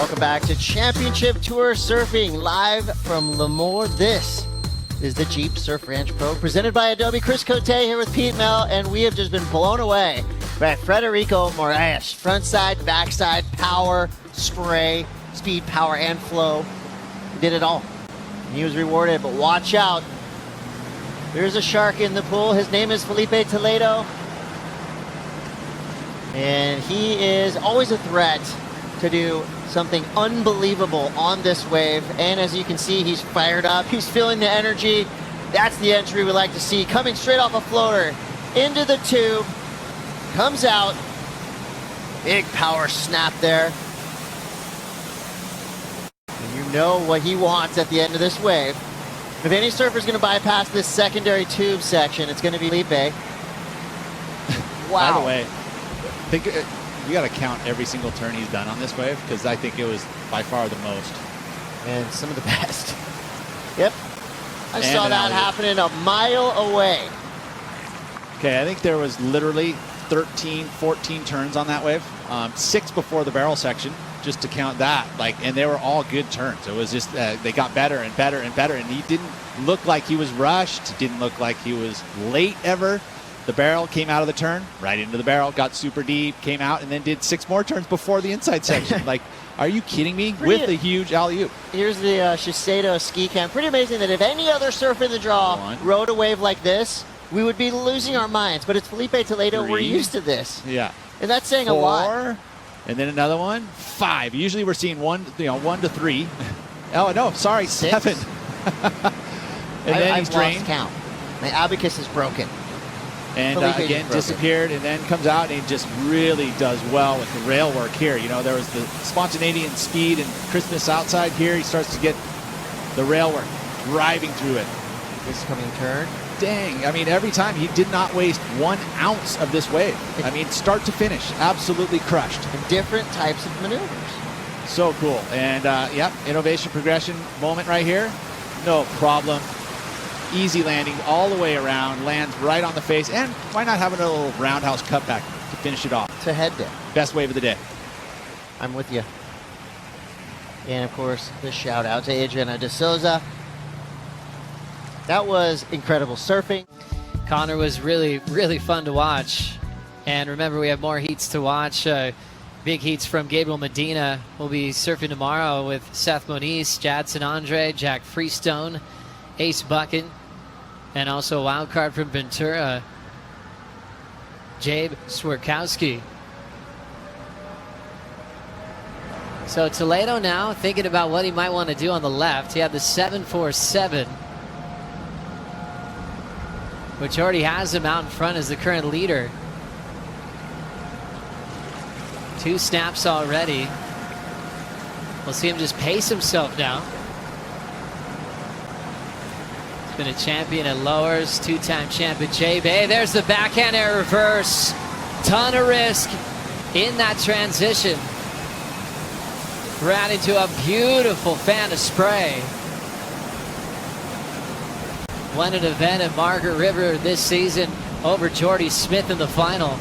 Welcome back to Championship Tour Surfing, live from Lemoore. This is the Jeep Surf Ranch Pro, presented by Adobe. Chris Cote here with Pete Mel, and we have just been blown away by Federico Moraes. Frontside, backside, power, spray, speed, power, and flow. He did it all. He was rewarded, but watch out. There's a shark in the pool. His name is Filipe Toledo. And he is always a threat to do something unbelievable on this wave. And as you can see, he's fired up. He's feeling the energy. That's the entry we like to see. Coming straight off a floater into the tube. Comes out. Big power snap there. And you know what he wants at the end of this wave. If any surfer is going to bypass this secondary tube section, it's going to be Filipe. Wow. By the way, I think you got to count every single turn he's done on this wave, because I think it was by far the most. And some of the best. Yep. I saw that happening a mile away. Okay, I think there was literally 13, 14 turns on that wave. 6 before the barrel section, just to count that. And they were all good turns. It was just, they got better and better and better. And he didn't look like he was rushed. Didn't look like he was late ever. The barrel came out of the turn, right into the barrel, got super deep, came out, and then did 6 more turns before the inside section. Are you kidding me? With a huge alley-oop. Here's the Shiseido ski cam. Pretty amazing that if any other surfer in the draw rode a wave like this, we would be losing our minds. But it's Filipe Toledo. 3. We're used to this. Yeah. And that's saying 4, a lot. And then another one. 5. Usually we're seeing 1 to 3. Oh, no, sorry, 6. 7. And then he's drained. Lost count. My abacus is broken. And again, disappeared, and then comes out and he just really does well with the rail work here. You know, there was the spontaneity and speed and crispness outside. Here he starts to get the rail work driving through it. This coming turn. Dang, I mean, every time he did not waste 1 ounce of this wave. I mean, start to finish, absolutely crushed. And different types of maneuvers. So cool. And yep, innovation progression moment right here. No problem. Easy landing all the way around, lands right on the face, and why not have a little roundhouse cutback to finish it off? To head down. Best wave of the day. I'm with you. And of course, the shout out to Adriana de Souza. That was incredible surfing. Connor was really, really fun to watch. And remember, we have more heats to watch. Big heats from Gabriel Medina. We'll be surfing tomorrow with Seth Moniz, Jadson Andre, Jack Freestone, Ace Buchan, and also a wild card from Ventura, Jabe Swerkowski. So Toledo now thinking about what he might want to do on the left. He had the 747, which already has him out in front as the current leader. 2 snaps already. We'll see him just pace himself now. Been a champion at lowers, 2-time champion Jabe. Hey, there's the backhand air reverse. Ton of risk in that transition. Ran into a beautiful fan of spray. Won an event at Margaret River this season over Jordy Smith in the final.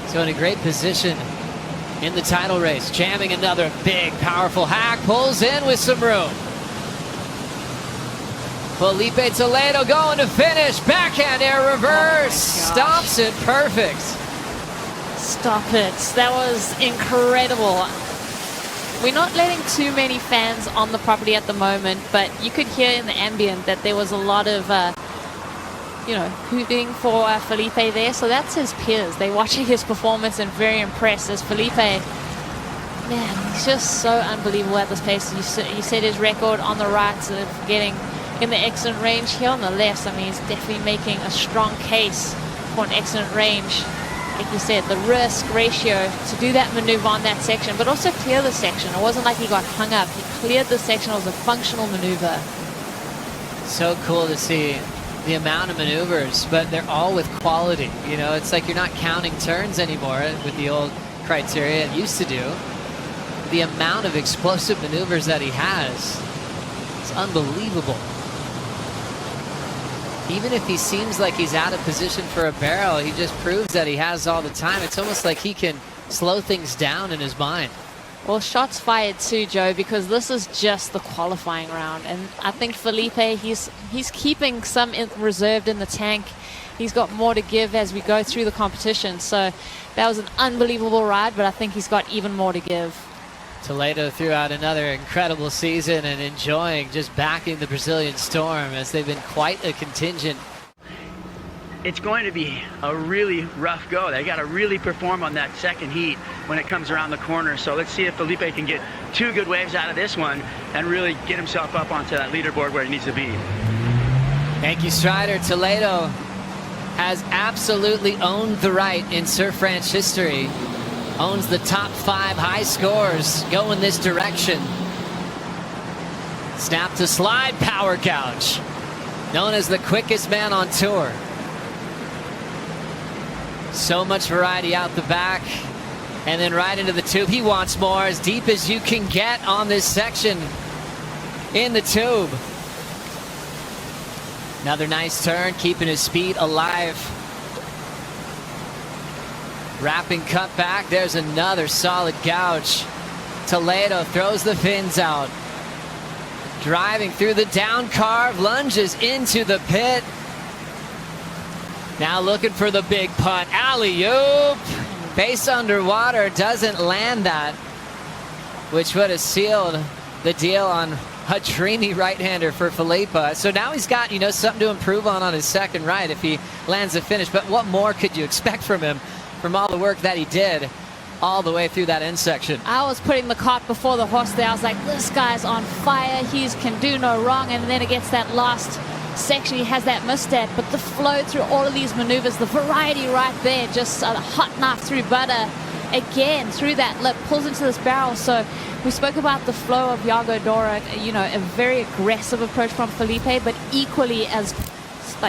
So in a great position in the title race. Jamming another big, powerful hack. Pulls in with some room. Filipe Toledo going to finish. Backhand air reverse. Stomps it perfect. Stop it. That was incredible. We're not letting too many fans on the property at the moment, but you could hear in the ambient that there was a lot of, hooting for Filipe there. So that's his peers. They're watching his performance and very impressed as Filipe. Man, he's just so unbelievable at this pace. You said his record on the right of getting in the excellent range. Here on the left, I mean, he's definitely making a strong case for an excellent range. Like you said, the risk ratio to do that maneuver on that section, but also clear the section. It wasn't like he got hung up. He cleared the section. It was a functional maneuver. So cool to see the amount of maneuvers, but they're all with quality. You know, it's like you're not counting turns anymore with the old criteria it used to do. The amount of explosive maneuvers that he has is unbelievable. Even if he seems like he's out of position for a barrel, he just proves that he has all the time. It's almost like he can slow things down in his mind. Well, shots fired too, Joe, because this is just the qualifying round. And I think Filipe, he's keeping some reserved in the tank. He's got more to give as we go through the competition. So that was an unbelievable ride, but I think he's got even more to give. Toledo threw out another incredible season and enjoying just backing the Brazilian Storm, as they've been quite a contingent. It's going to be a really rough go. They got to really perform on that second heat when it comes around the corner. So let's see if Filipe can get 2 good waves out of this one and really get himself up onto that leaderboard where he needs to be. Thank you, Strider. Toledo has absolutely owned the right in Surf Ranch history. Owns the top 5 high scores going this direction. Snap to slide power gouge. Known as the quickest man on tour. So much variety out the back. And then right into the tube. He wants more, as deep as you can get on this section in the tube. Another nice turn, keeping his speed alive. Wrapping cut back. There's another solid gouge. Toledo throws the fins out. Driving through the down carve, lunges into the pit. Now looking for the big putt. Alley-oop. Face underwater, doesn't land that, which would have sealed the deal on a dreamy right-hander for Filipe. So now he's got, something to improve on his second right if he lands a finish. But what more could you expect from him, from all the work that he did all the way through that end section? I was putting the cart before the horse there. I was like, this guy's on fire. He can do no wrong. And then it gets that last section. He has that misstep. But the flow through all of these maneuvers, the variety right there, just a hot knife through butter. Again, through that lip, pulls into this barrel. So we spoke about the flow of Yago Dora, a very aggressive approach from Filipe, but equally as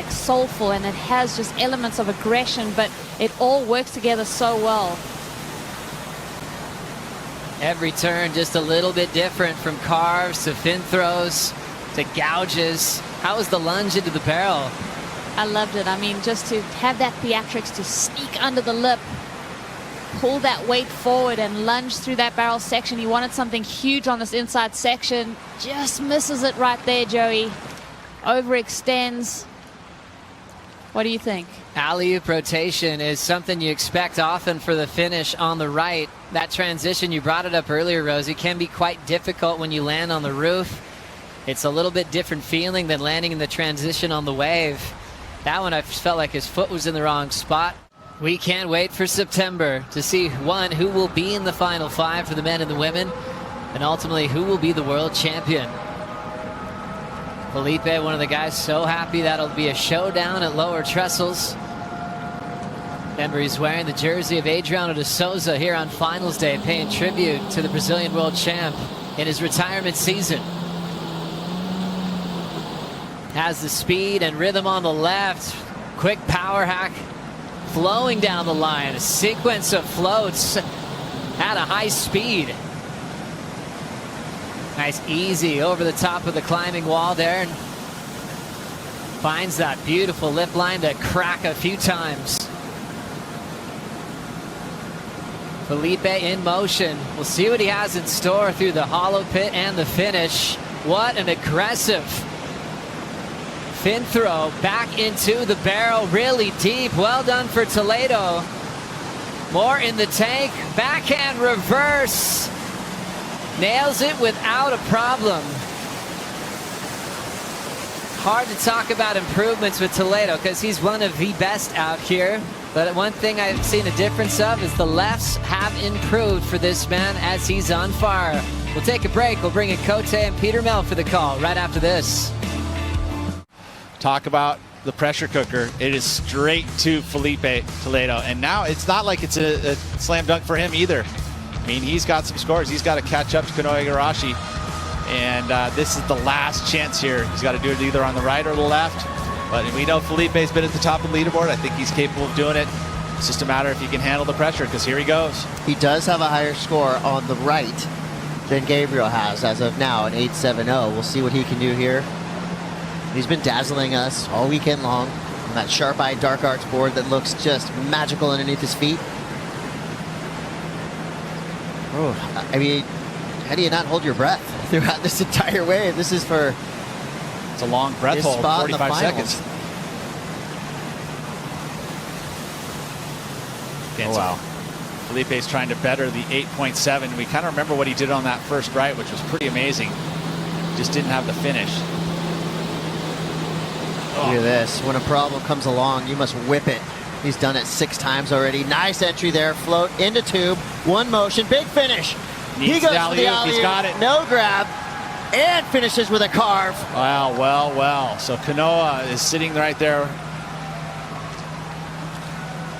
soulful, and it has just elements of aggression, but it all works together so well. Every turn just a little bit different, from carves to fin throws to gouges. How was the lunge into the barrel? I loved it. I mean, just to have that theatrics, to sneak under the lip, pull that weight forward and lunge through that barrel section. He wanted something huge on this inside section. Just misses it right there, Joey. Overextends. What do you think? Alley-oop rotation is something you expect often for the finish on the right. That transition, you brought it up earlier, Rosie, can be quite difficult when you land on the roof. It's a little bit different feeling than landing in the transition on the wave. That one, I felt like his foot was in the wrong spot. We can't wait for September to see, one, who will be in the final 5 for the men and the women, and ultimately who will be the world champion. Filipe, one of the guys, so happy that'll be a showdown at Lower Trestles. Remember, he's wearing the jersey of Adriano de Souza here on finals day, paying tribute to the Brazilian world champ in his retirement season. Has the speed and rhythm on the left. Quick power hack flowing down the line. A sequence of floats at a high speed. Nice easy over the top of the climbing wall there, and finds that beautiful lip line to crack a few times. Filipe in motion. We'll see what he has in store through the hollow pit and the finish. What an aggressive fin throw back into the barrel, really deep. Well done for Toledo. More in the tank. Backhand reverse. Nails it without a problem. Hard to talk about improvements with Toledo because he's one of the best out here. But one thing I've seen a difference of is the lefts have improved for this man as he's on fire. We'll take a break. We'll bring in Cote and Peter Mel for the call right after this. Talk about the pressure cooker. It is straight to Filipe Toledo. And now it's not like it's a slam dunk for him either. I mean, he's got some scores. He's got to catch up to Kanoe Igarashi. And this is the last chance here. He's got to do it either on the right or the left. But we know Felipe's been at the top of the leaderboard. I think he's capable of doing it. It's just a matter if he can handle the pressure, because here he goes. He does have a higher score on the right than Gabriel has as of now, an 8.70. We'll see what he can do here. He's been dazzling us all weekend long on that sharp-eyed dark arts board that looks just magical underneath his feet. Oh, I mean, how do you not hold your breath throughout this entire wave? This is for It's a long breath his hold, spot in the 45 finals. seconds. Oh, wow. Filipe's trying to better the 8.7. We kind of remember what he did on that first right, which was pretty amazing. Just didn't have the finish. Look at this. When a problem comes along, you must whip it. He's done it 6 times already. Nice entry there. Float into tube. One motion. Big finish. Needs He goes the for the alley-oop. alley-oop. He's got it. No grab. And finishes with a carve. Wow, well. So Kanoa is sitting right there.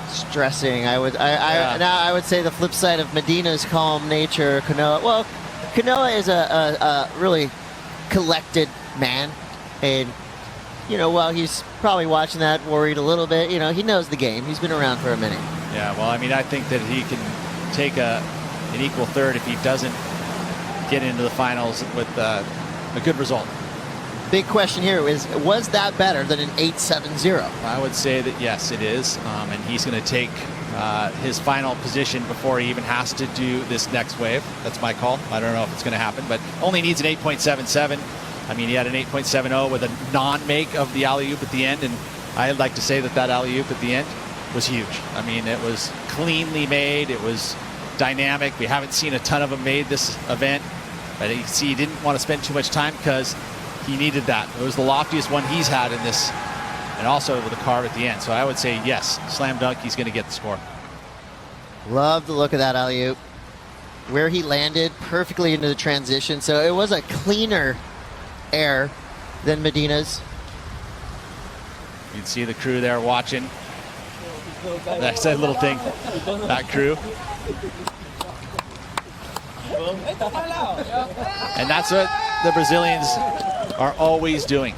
Stressing. Now I would say the flip side of Medina's calm nature. Kanoa is a really collected man, and while he's probably watching that, worried a little bit, he knows the game. He's been around for a minute. Yeah, well, I mean, I think that he can take an equal third if he doesn't get into the finals with a good result. Big question here was that better than an 8.70? I would say that yes, it is, and he's going to take his final position before he even has to do this next wave. That's my call. I don't know if it's going to happen, but only needs an 8.77. I mean, he had an 8.70 with a non-make of the alley-oop at the end, and I'd like to say that alley-oop at the end was huge. I mean, it was cleanly made. It was dynamic. We haven't seen a ton of them made this event, but you see he didn't want to spend too much time because he needed that. It was the loftiest one he's had in this, and also with a carve at the end. So I would say yes, slam dunk, he's going to get the score. Love the look of that alley-oop. Where he landed perfectly into the transition, so it was a cleaner air than Medina's. You can see the crew there watching. That's that little thing, that crew. And that's what the Brazilians are always doing.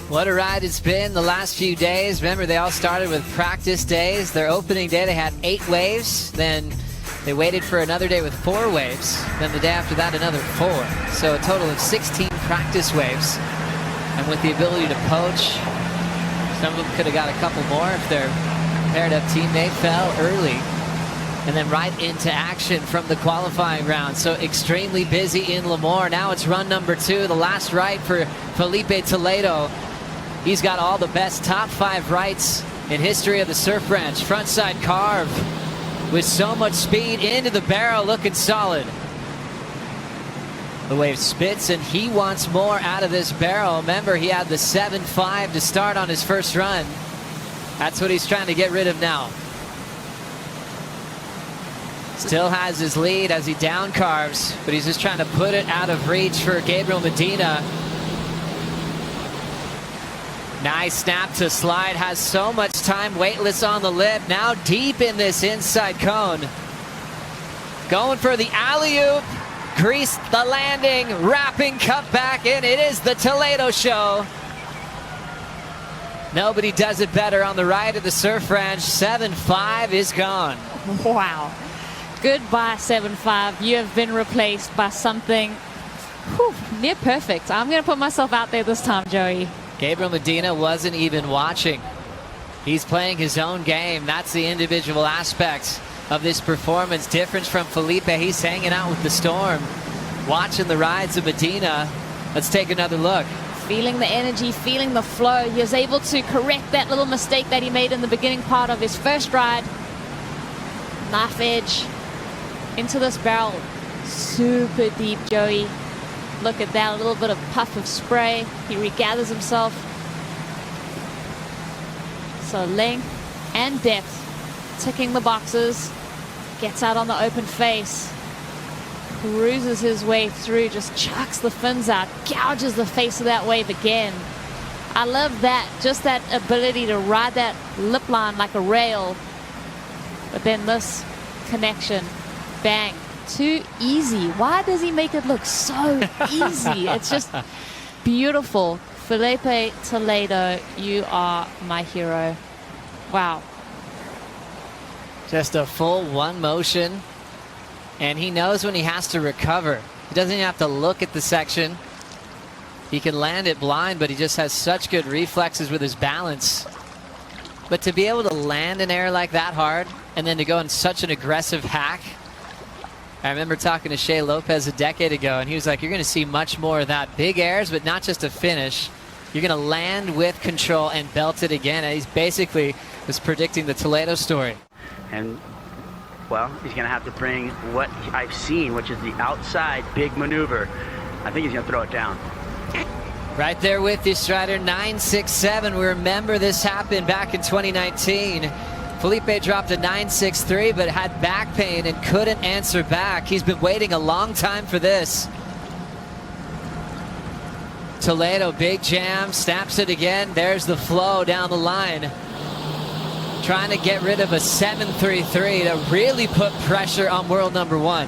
What a ride it's been the last few days. Remember, they all started with practice days. Their opening day, they had 8 waves. Then they waited for another day with 4 waves. Then the day after that, another 4. So a total of 16 practice waves. And with the ability to poach, some of them could have got a couple more if their paired-up teammate fell early. And then right into action from the qualifying round. So extremely busy in Lemoore. Now it's run number 2, the last right for Filipe Toledo. He's got all the best top 5 rights in history of the surf ranch. Frontside carve with so much speed into the barrel, looking solid. The wave spits, and he wants more out of this barrel. Remember, he had the 7.5 to start on his first run. That's what he's trying to get rid of now. Still has his lead as he down carves, but he's just trying to put it out of reach for Gabriel Medina. Nice snap to slide, has so much time weightless on the lip. Now deep in this inside cone. Going for the alley-oop, greased the landing, wrapping cutback, and it is the Toledo show. Nobody does it better on the right of the surf ranch. 7.5 is gone. Wow. Goodbye, 7.5. You have been replaced by something near perfect. I'm going to put myself out there this time, Joey. Gabriel Medina wasn't even watching. He's playing his own game. That's the individual aspect of this performance. Difference from Filipe. He's hanging out with the storm, watching the rides of Medina. Let's take another look. Feeling the energy, feeling the flow. He was able to correct that little mistake that he made in the beginning part of his first ride. Knife edge into this barrel. Super deep, Joey. Look at that, a little bit of puff of spray. He regathers himself. So length and depth, ticking the boxes. Gets out on the open face. Cruises his way through, just chucks the fins out, gouges the face of that wave again. I love that, just that ability to ride that lip line like a rail. But then this connection, bang. Too easy. Why does he make it look so easy? It's just beautiful. Filipe Toledo, you are my hero. Wow. Just a full one motion. And he knows when he has to recover. He doesn't even have to look at the section. He can land it blind, but he just has such good reflexes with his balance. But to be able to land an air like that hard, and then to go in such an aggressive hack, I remember talking to Shea Lopez a decade ago, and he was like, you're going to see much more of that. Big airs, but not just a finish. You're going to land with control and belt it again. And he's basically was predicting the Toledo story. And, well, he's going to have to bring what I've seen, which is the outside big maneuver. I think he's going to throw it down. Right there with you, Strider. 9.67. We remember this happened back in 2019. Filipe dropped a 9.63, but had back pain and couldn't answer back. He's been waiting a long time for this. Toledo, big jam, snaps it again. There's the flow down the line. Trying to get rid of a 7.33 to really put pressure on world number one.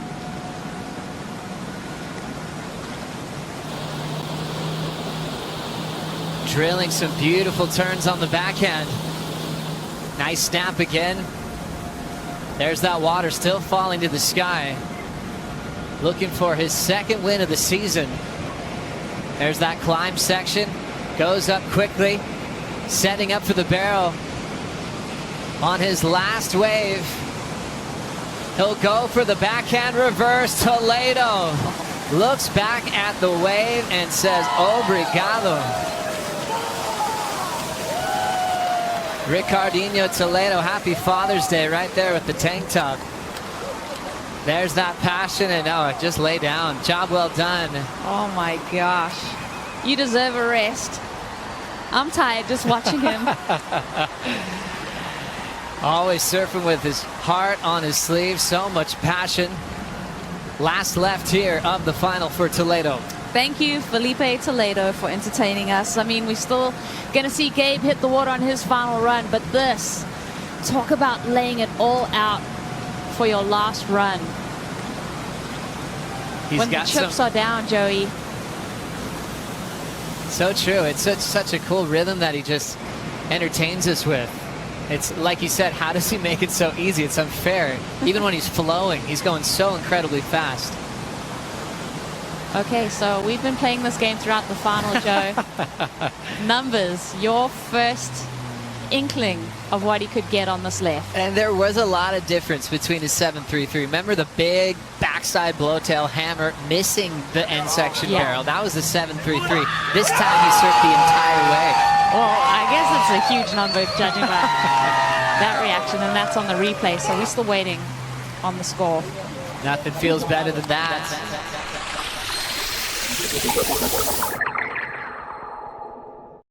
Drilling some beautiful turns on the backhand. Nice snap again. There's that water still falling to the sky. Looking for his second win of the season. There's that climb section. Goes up quickly. Setting up for the barrel. On his last wave. He'll go for the backhand reverse. Toledo looks back at the wave and says, obrigado. Ricardinho Toledo, happy Father's Day right there with the tank top. There's that passion, and just lay down. Job well done. Oh my gosh. You deserve a rest. I'm tired just watching him. Always surfing with his heart on his sleeve. So much passion. Last left here of the final for Toledo. Thank you, Filipe Toledo, for entertaining us. I mean, we're still going to see Gabe hit the water on his final run, but this, talk about laying it all out for your last run. When the chips are down, Joey. So true. It's such a cool rhythm that he just entertains us with. It's like you said, how does he make it so easy? It's unfair. Even when he's flowing, he's going so incredibly fast. Okay, so we've been playing this game throughout the final, Joe. Numbers, your first inkling of what he could get on this left. And there was a lot of difference between his 7.33. Remember the big backside blowtail hammer missing the end section barrel? That was the 7.33. This time he surfed the entire way. Well, I guess it's a huge number judging by that reaction, and that's on the replay, so we're still waiting on the score. Nothing feels better than that.